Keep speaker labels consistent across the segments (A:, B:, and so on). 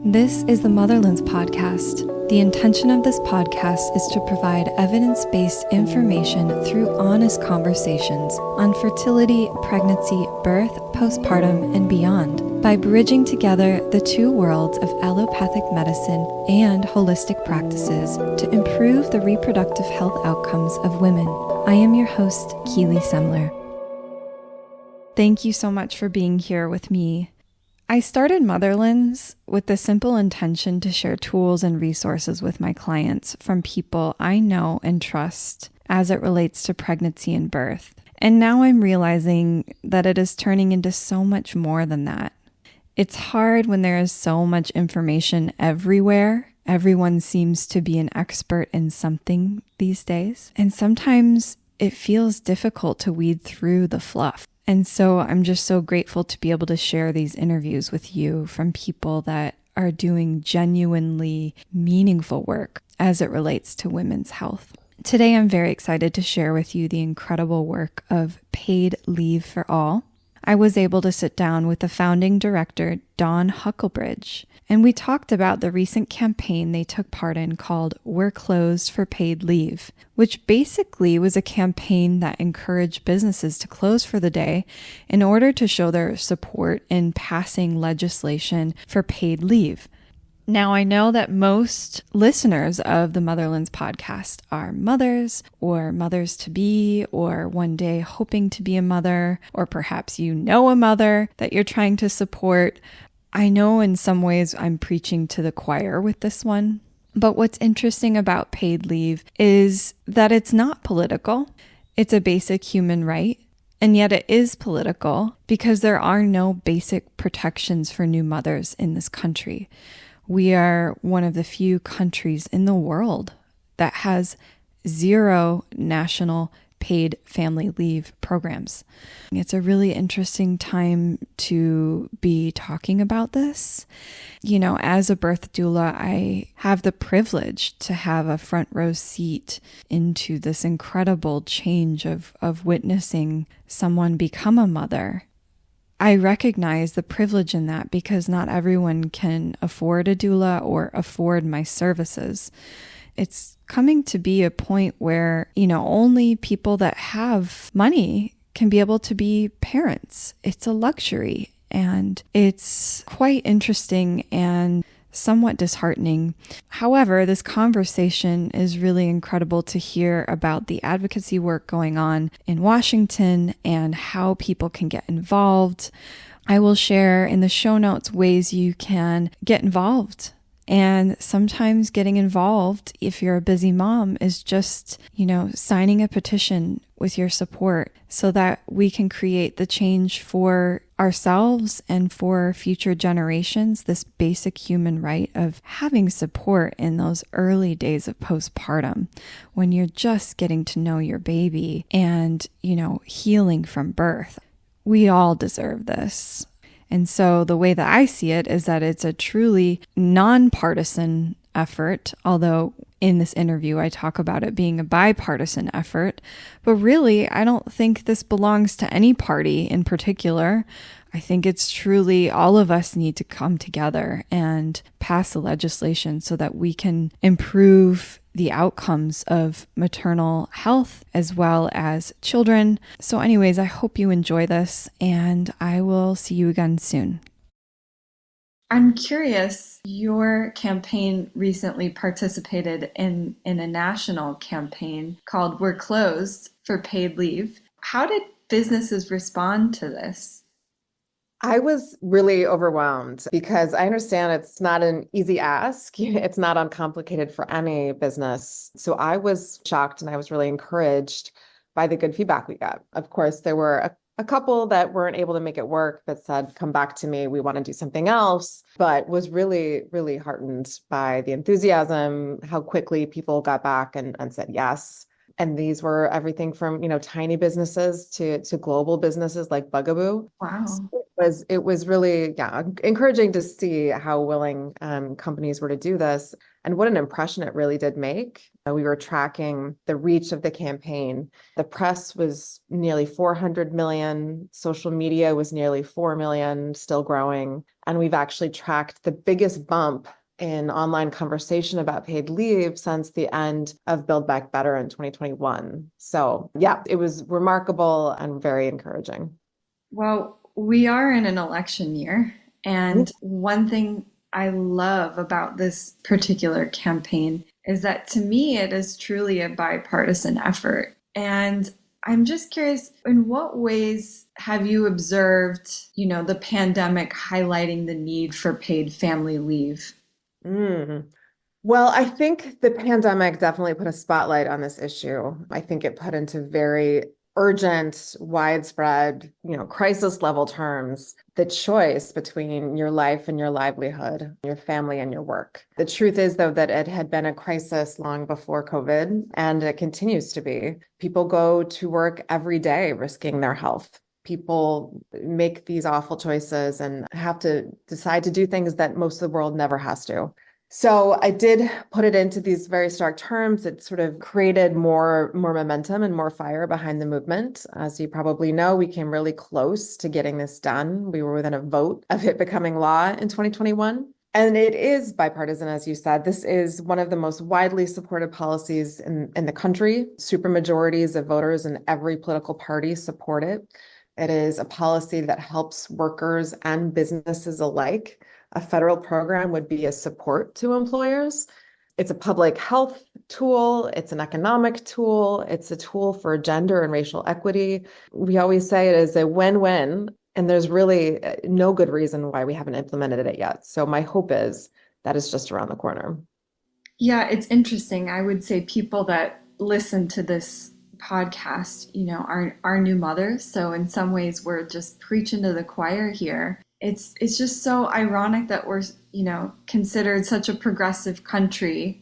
A: This is the Motherlands podcast. The intention of this podcast is to provide evidence-based information through honest conversations on fertility, pregnancy, birth, postpartum, and beyond by bridging together the two worlds of allopathic medicine and holistic practices to improve the reproductive health outcomes of women. I am your host, Keely Semler. Thank you so much for being here with me. I started Motherlands with the simple intention to share tools and resources with my clients from people I know and trust as it relates to pregnancy and birth. And now I'm realizing that it is turning into so much more than that. It's hard when there is so much information everywhere. Everyone seems to be an expert in something these days. And sometimes it feels difficult to weed through the fluff. And so I'm just so grateful to be able to share these interviews with you from people that are doing genuinely meaningful work as it relates to women's health. Today, I'm very excited to share with you the incredible work of Paid Leave for All. I was able to sit down with the founding director, Dawn Huckelbridge, and we talked about the recent campaign they took part in called We're Closed for Paid Leave, which basically was a campaign that encouraged businesses to close for the day in order to show their support in passing legislation for paid leave. Now, I know that most listeners of the Motherlands podcast are mothers or mothers-to-be or one day hoping to be a mother, or perhaps you know a mother that you're trying to support. I know in some ways I'm preaching to the choir with this one, but what's interesting about paid leave is that it's not political. It's a basic human right. And yet it is political because there are no basic protections for new mothers in this country. We are one of the few countries in the world that has zero national paid family leave programs. It's a really interesting time to be talking about this. You know, as a birth doula, I have the privilege to have a front row seat into this incredible change of witnessing someone become a mother. I recognize the privilege in that because not everyone can afford a doula or afford my services. It's coming to be a point where, only people that have money can be able to be parents. It's a luxury, and it's quite interesting and somewhat disheartening. However, this conversation is really incredible to hear about the advocacy work going on in Washington and how people can get involved. I will share in the show notes ways you can get involved. And sometimes getting involved, if you're a busy mom, is just, signing a petition with your support so that we can create the change for ourselves and for future generations, this basic human right of having support in those early days of postpartum when you're just getting to know your baby and, healing from birth. We all deserve this. And so the way that I see it is that it's a truly nonpartisan effort, although in this interview I talk about it being a bipartisan effort. But really, I don't think this belongs to any party in particular. I think it's truly all of us need to come together and pass the legislation so that we can improve the outcomes of maternal health as well as children. So anyways, I hope you enjoy this, and I will see you again soon. I'm curious, your campaign recently participated in a national campaign called We're Closed for Paid Leave. How did businesses respond to this?
B: I was really overwhelmed because I understand it's not an easy ask. It's not uncomplicated for any business. So I was shocked and I was really encouraged by the good feedback we got. Of course, there were a couple that weren't able to make it work that said, come back to me, we want to do something else, but was really, really heartened by the enthusiasm, how quickly people got back and said yes. And these were everything from, tiny businesses to global businesses like Bugaboo. So
A: Wow.
B: it was really, encouraging to see how willing companies were to do this and what an impression it really did make. We were tracking the reach of the campaign. The press was nearly 400 million. Social media was nearly 4 million, still growing. And we've actually tracked the biggest bump in online conversation about paid leave since the end of Build Back Better in 2021. So yeah, it was remarkable and very encouraging.
A: Well, we are in an election year, and one thing I love about this particular campaign is that to me it is truly a bipartisan effort. And I'm just curious, in what ways have you observed, the pandemic highlighting the need for paid family leave?
B: Mm. Well, I think the pandemic definitely put a spotlight on this issue. I think it put into very urgent, widespread, crisis level terms, the choice between your life and your livelihood, your family and your work. The truth is, though, that it had been a crisis long before COVID, and it continues to be. People go to work every day risking their health. People make these awful choices and have to decide to do things that most of the world never has to. So I did put it into these very stark terms. It sort of created more momentum and more fire behind the movement. As you probably know, we came really close to getting this done. We were within a vote of it becoming law in 2021. And it is bipartisan, as you said. This is one of the most widely supported policies in the country. Supermajorities of voters in every political party support it. It is a policy that helps workers and businesses alike. A federal program would be a support to employers. It's a public health tool. It's an economic tool. It's a tool for gender and racial equity. We always say it is a win-win, and there's really no good reason why we haven't implemented it yet. So my hope is that it's just around the corner.
A: Yeah, it's interesting. I would say people that listen to this podcast, are new mothers. So in some ways we're just preaching to the choir here. It's just so ironic that we're, considered such a progressive country,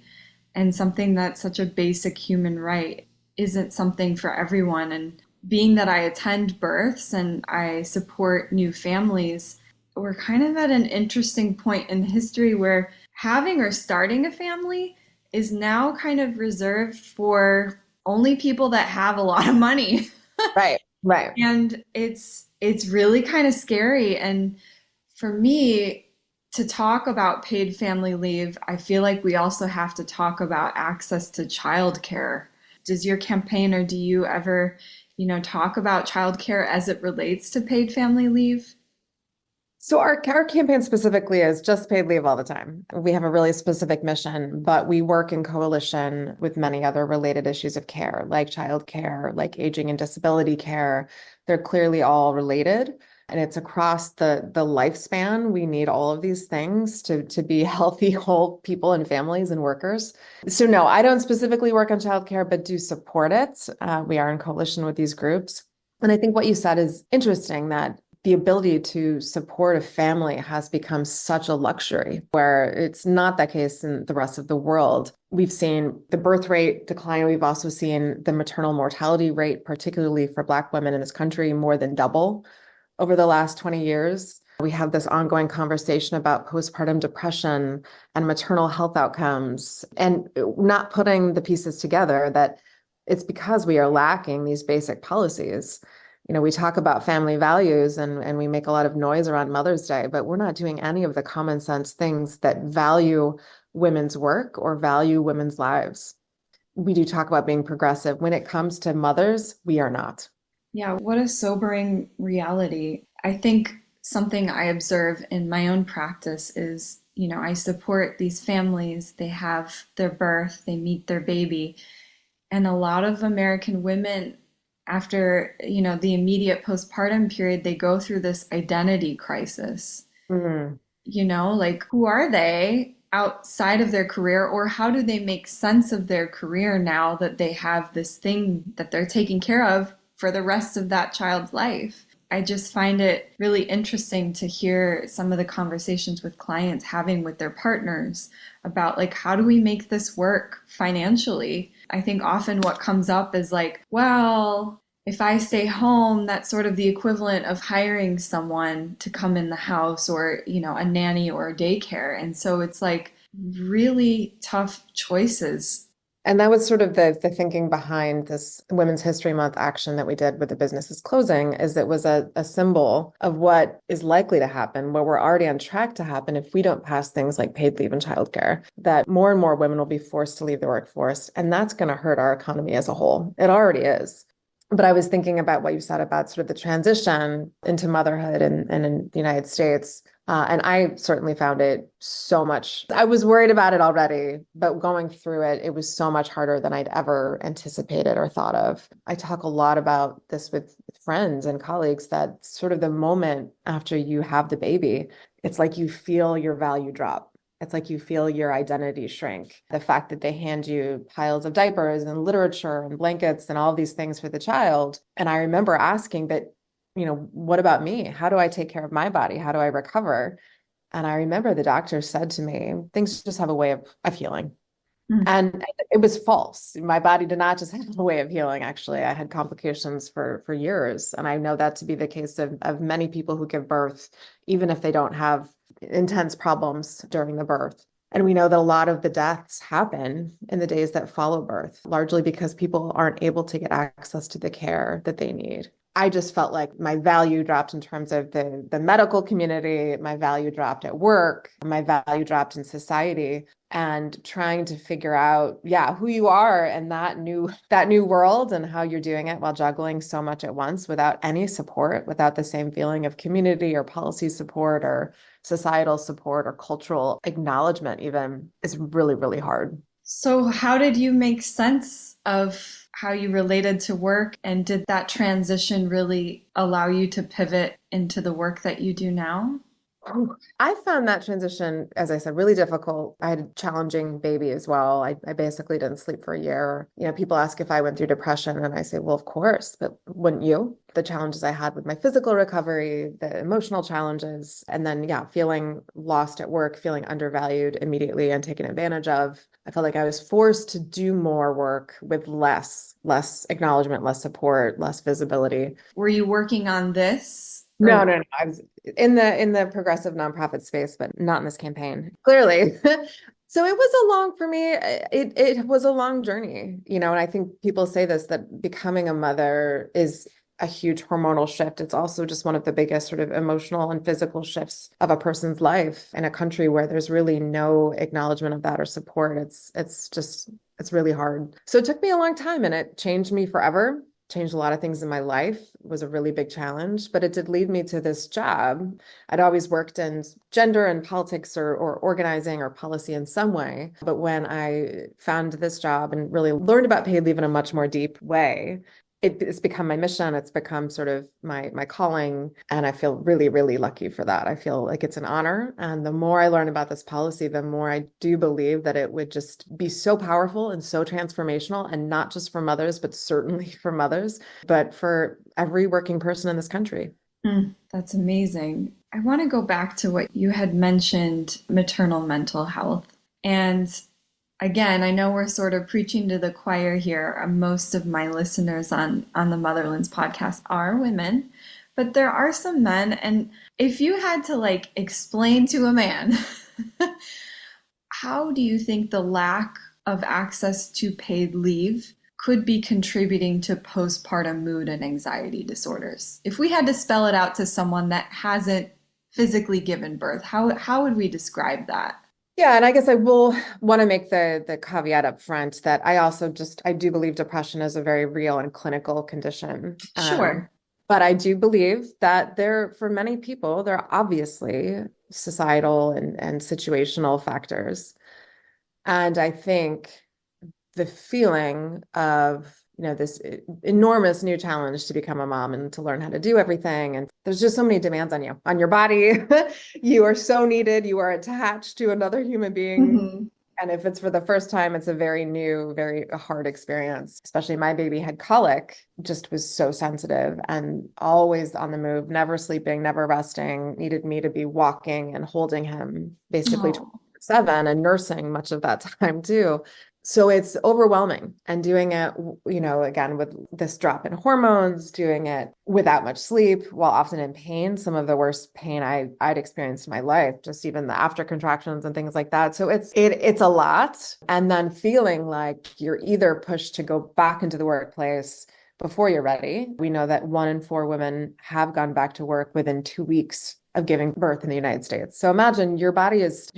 A: and something that's such a basic human right isn't something for everyone. And being that I attend births and I support new families, we're kind of at an interesting point in history where having or starting a family is now kind of reserved for only people that have a lot of money.
B: Right, right.
A: And it's really kind of scary. And for me, to talk about paid family leave, I feel like we also have to talk about access to childcare. Does your campaign, or do you ever, talk about childcare as it relates to paid family leave?
B: So our campaign specifically is just paid leave all the time. We have a really specific mission, but we work in coalition with many other related issues of care, like childcare, like aging and disability care. They're clearly all related, and it's across the lifespan. We need all of these things to be healthy, whole people and families and workers. So no, I don't specifically work on childcare, but do support it. We are in coalition with these groups. And I think what you said is interesting, that the ability to support a family has become such a luxury, where it's not that case in the rest of the world. We've seen the birth rate decline. We've also seen the maternal mortality rate, particularly for Black women in this country, more than double over the last 20 years. We have this ongoing conversation about postpartum depression and maternal health outcomes, and not putting the pieces together that it's because we are lacking these basic policies. We talk about family values and we make a lot of noise around Mother's Day, but we're not doing any of the common sense things that value women's work or value women's lives. We do talk about being progressive. When it comes to mothers, we are not.
A: Yeah, what a sobering reality. I think something I observe in my own practice is, I support these families. They have their birth, they meet their baby. And a lot of American women, after, the immediate postpartum period, they go through this identity crisis.
B: Mm.
A: Like, who are they outside of their career, or how do they make sense of their career now that they have this thing that they're taking care of for the rest of that child's life? I just find it really interesting to hear some of the conversations with clients having with their partners about, like, how do we make this work financially? I think often what comes up is like, well, if I stay home, that's sort of the equivalent of hiring someone to come in the house or, a nanny or a daycare. And so it's like really tough choices.
B: And that was sort of the thinking behind this Women's History Month action that we did with the businesses closing, is it was a symbol of what is likely to happen, what we're already on track to happen if we don't pass things like paid leave and childcare, that more and more women will be forced to leave the workforce. And that's going to hurt our economy as a whole. It already is. But I was thinking about what you said about sort of the transition into motherhood and in the United States. And I certainly found it so much. I was worried about it already, but going through it, it was so much harder than I'd ever anticipated or thought of. I talk a lot about this with friends and colleagues, that sort of the moment after you have the baby, it's like you feel your value drop. It's like you feel your identity shrink. The fact that they hand you piles of diapers and literature and blankets and all of these things for the child. And I remember asking, but, what about me? How do I take care of my body? How do I recover? And I remember the doctor said to me, things just have a way of healing. Mm. And it was false. My body did not just have a way of healing. Actually, I had complications for years. And I know that to be the case of many people who give birth, even if they don't have intense problems during the birth. And we know that a lot of the deaths happen in the days that follow birth, largely because people aren't able to get access to the care that they need. I just felt like my value dropped in terms of the medical community, my value dropped at work, my value dropped in society, and trying to figure out, who you are and that new world and how you're doing it while juggling so much at once without any support, without the same feeling of community or policy support or societal support or cultural acknowledgement even, is really, really hard.
A: So how did you make sense of how you related to work, and did that transition really allow you to pivot into the work that you do now?
B: I found that transition, as I said, really difficult. I had a challenging baby as well. I basically didn't sleep for a year. People ask if I went through depression, and I say, well, of course, but wouldn't you? The challenges I had with my physical recovery, the emotional challenges, and then, feeling lost at work, feeling undervalued immediately and taken advantage of. I felt like I was forced to do more work with less acknowledgement, less support, less visibility.
A: Were you working on this?
B: No. I was in the progressive nonprofit space, but not in this campaign, clearly. So it was for me, it was a long journey, and I think people say this, that becoming a mother is a huge hormonal shift. It's also just one of the biggest sort of emotional and physical shifts of a person's life in a country where there's really no acknowledgement of that or support. It's really hard. So it took me a long time, and it changed me forever. Changed a lot of things in my life. It was a really big challenge, but it did lead me to this job. I'd always worked in gender and politics or organizing or policy in some way. But when I found this job and really learned about paid leave in a much more deep way, it's become my mission. It's become sort of my calling. And I feel really, really lucky for that. I feel like it's an honor. And the more I learn about this policy, the more I do believe that it would just be so powerful and so transformational, and not just for mothers, but certainly for mothers, but for every working person in this country.
A: That's amazing. I want to go back to what you had mentioned, maternal mental health. And again, I know we're sort of preaching to the choir here. Most of my listeners on the Motherlands podcast are women, but there are some men. And if you had to explain to a man, how do you think the lack of access to paid leave could be contributing to postpartum mood and anxiety disorders? If we had to spell it out to someone that hasn't physically given birth, how would we describe that?
B: Yeah, and I guess I will want to make the caveat up front that I do believe depression is a very real and clinical condition.
A: Sure.
B: But I do believe that for many people, there are obviously societal and situational factors. And I think the feeling of this enormous new challenge to become a mom and to learn how to do everything. And there's just so many demands on you, on your body. You are so needed. You are attached to another human being. Mm-hmm. And if it's for the first time, it's a very new, very hard experience. Especially my baby had colic, just was so sensitive and always on the move, never sleeping, never resting, needed me to be walking and holding him basically 24/7 and nursing much of that time too. So it's overwhelming, and doing it, again, with this drop in hormones, doing it without much sleep, while often in pain, some of the worst pain I'd experienced in my life, just even the after contractions and things like that. So it's a lot. And then feeling like you're either pushed to go back into the workplace before you're ready. We know that 1 in 4 women have gone back to work within 2 weeks of giving birth in the United States. So imagine you're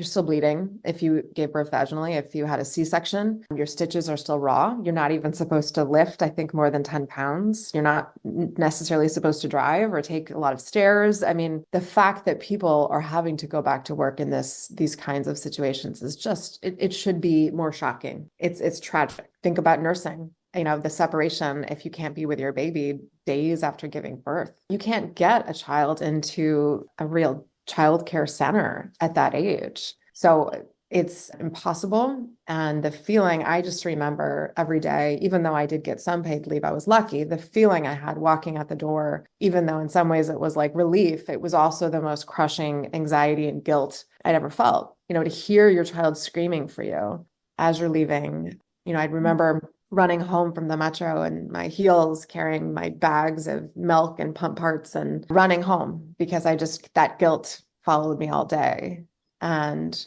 B: still bleeding if you gave birth vaginally. If you had a C-section, your stitches are still raw. You're not even supposed to lift, I think, more than 10 pounds. You're not necessarily supposed to drive or take a lot of stairs. I mean, the fact that people are having to go back to work in these kinds of situations is just, it should be more shocking. It's tragic. Think about nursing. The separation, if you can't be with your baby days after giving birth. You can't get a child into a real childcare center at that age. So it's impossible. And the feeling I just remember every day, even though I did get some paid leave, I was lucky. The feeling I had walking out the door, even though in some ways it was like relief, it was also the most crushing anxiety and guilt I'd ever felt. To hear your child screaming for you as you're leaving. I'd remember running home from the metro in my heels, carrying my bags of milk and pump parts and running home because that guilt followed me all day. And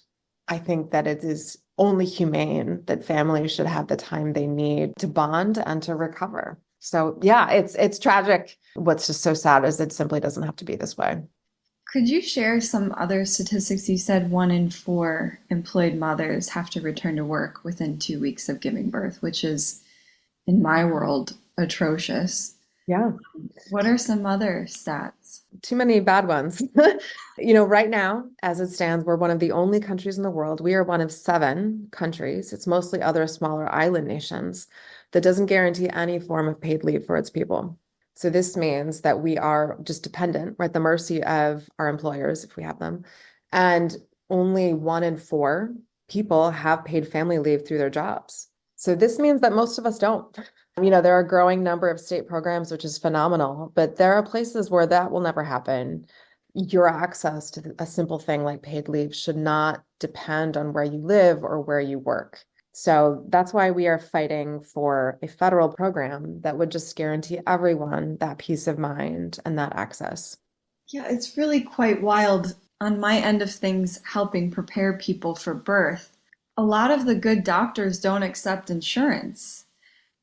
B: I think that it is only humane that families should have the time they need to bond and to recover. So yeah, it's tragic. What's just so sad is it simply doesn't have to be this way.
A: Could you share some other statistics? You said 1 in 4 employed mothers have to return to work within 2 weeks of giving birth, which is, in my world, atrocious.
B: Yeah.
A: What are some other stats?
B: Too many bad ones. Right now, as it stands, we're one of the only countries in the world. We are one of 7 countries. It's mostly other smaller island nations that doesn't guarantee any form of paid leave for its people. So this means that we are just dependent, right, at the mercy of our employers, if we have them. And only 1 in 4 people have paid family leave through their jobs. So this means that most of us don't. There are a growing number of state programs, which is phenomenal, but there are places where that will never happen. Your access to a simple thing like paid leave should not depend on where you live or where you work. So that's why we are fighting for a federal program that would just guarantee everyone that peace of mind and that access.
A: Yeah, it's really quite wild. On my end of things, helping prepare people for birth, a lot of the good doctors don't accept insurance.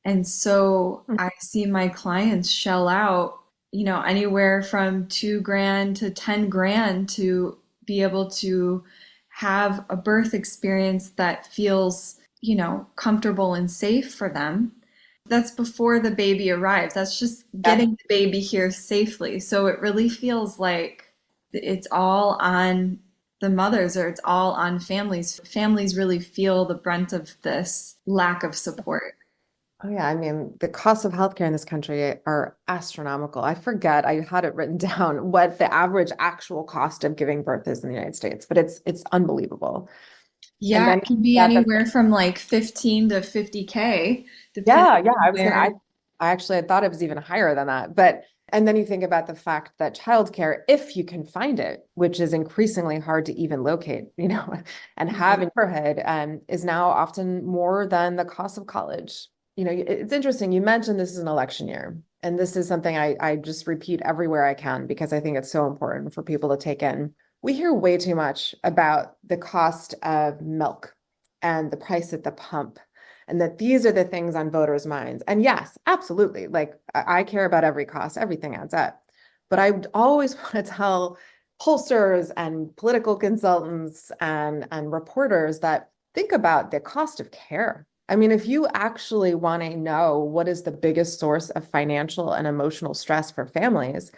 A: And so I see my clients shell out, anywhere from $2,000 to $10,000 to be able to have a birth experience that feels comfortable and safe for them. That's before the baby arrives. That's just getting the baby here safely. So it really feels like it's all on the mothers, or it's all on families. Families really feel the brunt of this lack of support.
B: Oh yeah, I mean, the costs of healthcare in this country are astronomical. I forget, I had it written down what the average actual cost of giving birth is in the United States, but it's unbelievable.
A: Yeah, it can be anywhere from like 15 to 50K.
B: Yeah, I actually thought it was even higher than that. And then you think about the fact that childcare, if you can find it, which is increasingly hard to even locate, and have in your neighborhood, is now often more than the cost of college. It's interesting. You mentioned this is an election year, and this is something I just repeat everywhere I can because I think it's so important for people to take in. We hear way too much about the cost of milk and the price at the pump, and that these are the things on voters' minds. And yes, absolutely. Like I care about every cost, everything adds up. But I always want to tell pollsters and political consultants and reporters that think about the cost of care. I mean, if you actually want to know what is the biggest source of financial and emotional stress for families,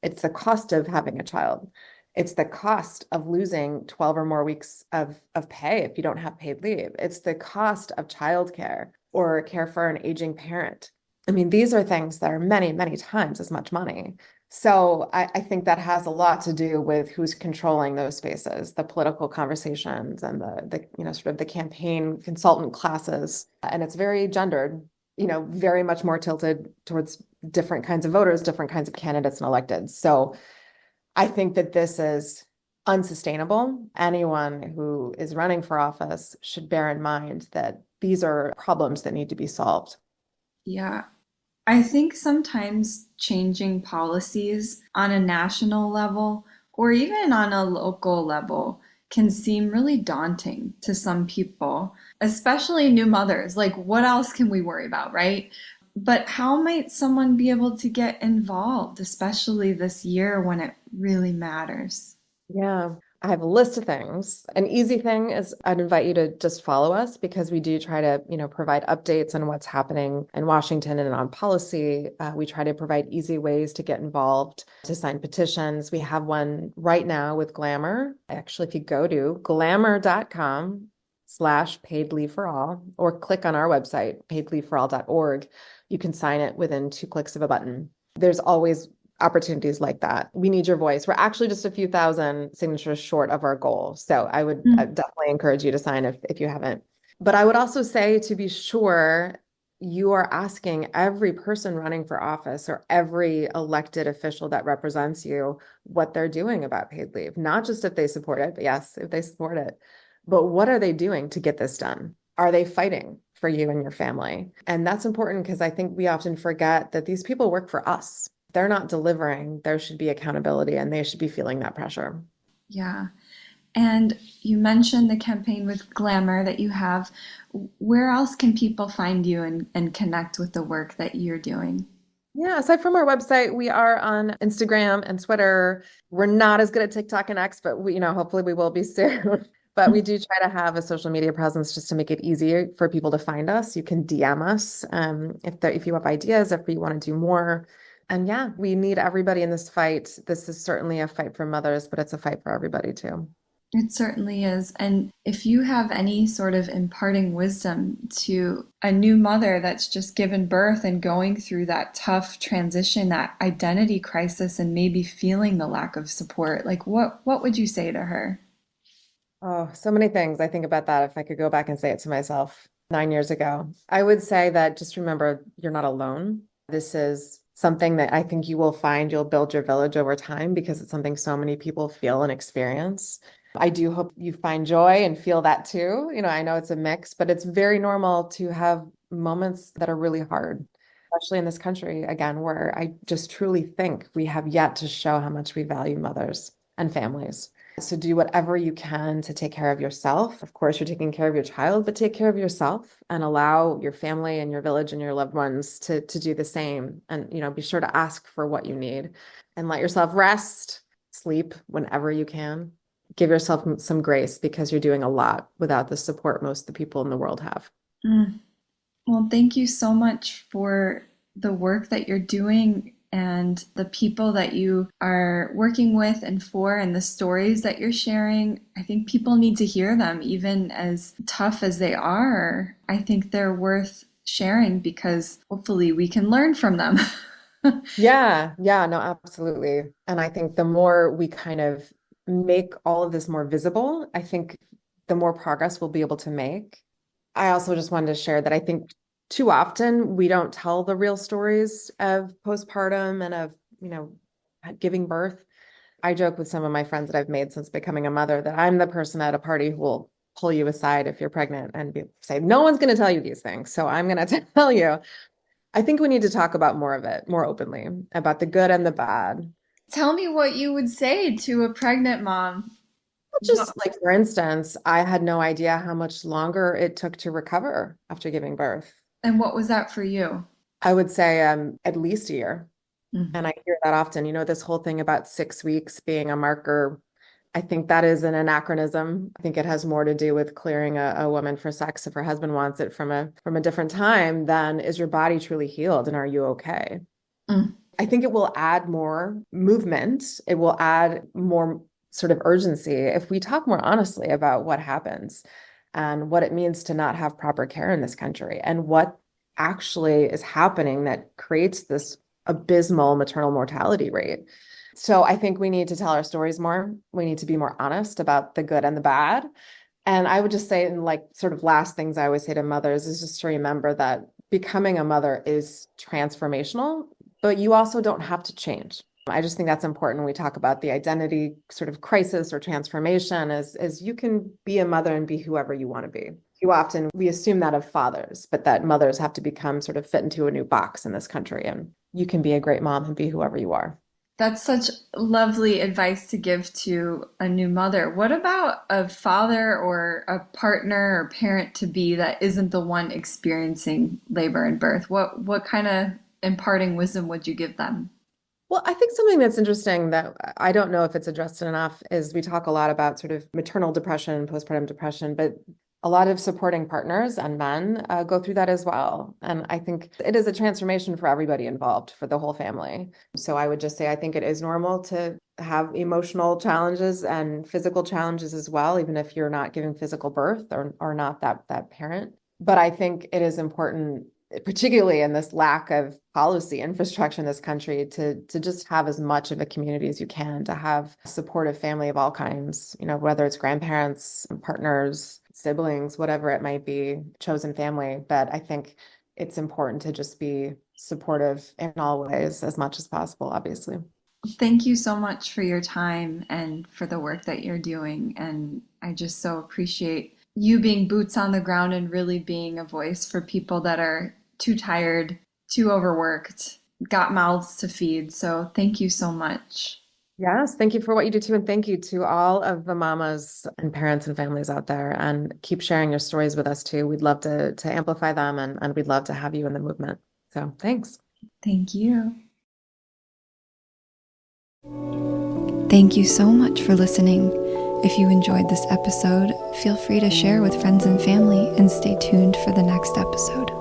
B: it's the cost of having a child. It's the cost of losing 12 or more weeks of pay if you don't have paid leave. It's the cost of childcare or care for an aging parent. I mean, these are things that are many, many times as much money. So I think that has a lot to do with who's controlling those spaces, the political conversations and the sort of the campaign consultant classes. And it's very gendered, very much more tilted towards different kinds of voters, different kinds of candidates and electeds. So I think that this is unsustainable. Anyone who is running for office should bear in mind that these are problems that need to be solved.
A: Yeah. I think sometimes changing policies on a national level or even on a local level can seem really daunting to some people, especially new mothers. Like, what else can we worry about, right? But how might someone be able to get involved, especially this year when it really matters?
B: Yeah, I have a list of things. An easy thing is I'd invite you to just follow us because we do try to, provide updates on what's happening in Washington and on policy. We try to provide easy ways to get involved, to sign petitions. We have one right now with Glamour. Actually, if you go to glamour.com/paid leave for all or click on our website, paidleaveforall.org, you can sign it within 2 clicks of a button. There's always opportunities like that. We need your voice. We're actually just a few thousand signatures short of our goal. So I would definitely encourage you to sign if you haven't. But I would also say, to be sure, you are asking every person running for office or every elected official that represents you what they're doing about paid leave, not just if they support it, but yes, if they support it, but what are they doing to get this done? Are they fighting for you and your family? And that's important because I think we often forget that these people work for us. They're not delivering, there should be accountability and they should be feeling that pressure.
A: Yeah. And you mentioned the campaign with Glamour that you have. Where else can people find you and connect with the work that you're doing?
B: Yeah, aside from our website, we are on Instagram and Twitter. We're not as good at TikTok and X, but hopefully we will be soon. But we do try to have a social media presence just to make it easier for people to find us. You can DM us if you have ideas, if you want to do more. And yeah, we need everybody in this fight. This is certainly a fight for mothers, but it's a fight for everybody too.
A: It certainly is. And if you have any sort of imparting wisdom to a new mother that's just given birth and going through that tough transition, that identity crisis, and maybe feeling the lack of support, like what would you say to her?
B: Oh, so many things. I think about that if I could go back and say it to myself 9 years ago. I would say that just remember, you're not alone. This is something that I think you will find you'll build your village over time because it's something so many people feel and experience. I do hope you find joy and feel that too. I know it's a mix, but it's very normal to have moments that are really hard, especially in this country, again, where I just truly think we have yet to show how much we value mothers and families. So do whatever you can to take care of yourself. Of course, you're taking care of your child, but take care of yourself and allow your family and your village and your loved ones to do the same. And, be sure to ask for what you need and let yourself rest, sleep whenever you can. Give yourself some grace because you're doing a lot without the support most of the people in the world have.
A: Well, thank you so much for the work that you're doing and the people that you are working with and for, and the stories that you're sharing. I think people need to hear them, even as tough as they are. I think they're worth sharing because hopefully we can learn from them.
B: Yeah, no, absolutely. And I think the more we kind of make all of this more visible, I think the more progress we'll be able to make. I also just wanted to share that I think too often we don't tell the real stories of postpartum and of, giving birth. I joke with some of my friends that I've made since becoming a mother that I'm the person at a party who will pull you aside if you're pregnant and say, no one's going to tell you these things. So I'm going to tell you. I think we need to talk about more of it, more openly, about the good and the bad.
A: Tell me what you would say to a pregnant mom.
B: Just like, for instance, I had no idea how much longer it took to recover after giving birth.
A: And what was that for you?
B: I would say at least a year.
A: Mhm.
B: And I hear that often, this whole thing about 6 weeks being a marker. I think that is an anachronism. I think it has more to do with clearing a woman for sex if her husband wants it from a different time than is your body truly healed and are you okay?
A: Mm.
B: I think it will add more movement. It will add more sort of urgency if we talk more honestly about what happens and what it means to not have proper care in this country and what actually is happening that creates this abysmal maternal mortality rate. So I think we need to tell our stories more. We need to be more honest about the good and the bad. And I would just say, and like sort of last things I always say to mothers is just to remember that becoming a mother is transformational, but you also don't have to change. I just think that's important when we talk about the identity sort of crisis or transformation is you can be a mother and be whoever you want to be. Too often we assume that of fathers, but that mothers have to become sort of fit into a new box in this country. And you can be a great mom and be whoever you are.
A: That's such lovely advice to give to a new mother. What about a father or a partner or parent to be that isn't the one experiencing labor and birth? What kind of imparting wisdom would you give them?
B: Well, I think something that's interesting that I don't know if it's addressed enough is we talk a lot about sort of maternal depression, postpartum depression, but a lot of supporting partners and men go through that as well. And I think it is a transformation for everybody involved, for the whole family. So I would just say I think it is normal to have emotional challenges and physical challenges as well, even if you're not giving physical birth or not that parent. But I think it is important, particularly in this lack of policy infrastructure in this country, to just have as much of a community as you can, to have a supportive family of all kinds, whether it's grandparents, partners, siblings, whatever it might be, chosen family. But I think it's important to just be supportive in all ways as much as possible, obviously.
A: Thank you so much for your time and for the work that you're doing. And I just so appreciate you being boots on the ground and really being a voice for people that are too tired, too overworked, got mouths to feed. So thank you so much.
B: Yes, thank you for what you do too. And thank you to all of the mamas and parents and families out there. And keep sharing your stories with us too. We'd love to amplify them and we'd love to have you in the movement. So thanks.
A: Thank you. Thank you so much for listening. If you enjoyed this episode, feel free to share with friends and family and stay tuned for the next episode.